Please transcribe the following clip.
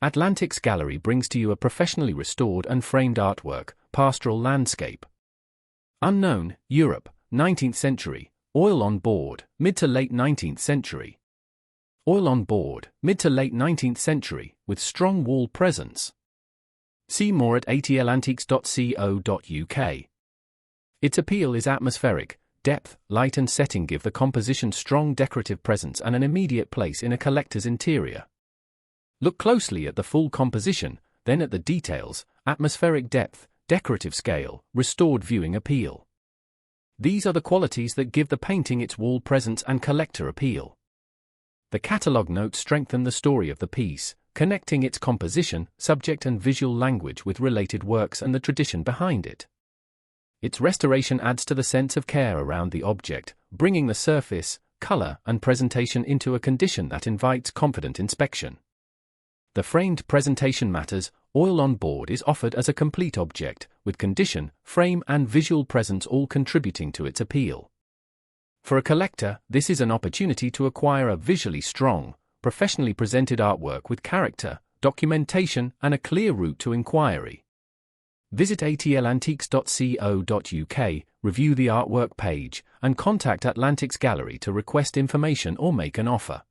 Atlantiques Gallery brings to you a professionally restored and framed artwork, Pastoral Landscape. Unknown, Europe, 19th century, oil on board, mid to late 19th century. Oil on board, mid to late 19th century, with strong wall presence. See more at atlantiques.co.uk. Its appeal is atmospheric. Depth, light and setting give the composition strong decorative presence and an immediate place in a collector's interior. Look closely at the full composition, then at the details, atmospheric depth, decorative scale, restored viewing appeal. These are the qualities that give the painting its wall presence and collector appeal. The catalogue notes strengthen the story of the piece, connecting its composition, subject and visual language with related works and the tradition behind it. Its restoration adds to the sense of care around the object, bringing the surface, color, and presentation into a condition that invites confident inspection. The framed presentation matters. Oil on board is offered as a complete object, with condition, frame, and visual presence all contributing to its appeal. For a collector, this is an opportunity to acquire a visually strong, professionally presented artwork with character, documentation, and a clear route to inquiry. Visit atlantiques.co.uk, review the artwork page, and contact Atlantiques Gallery to request information or make an offer.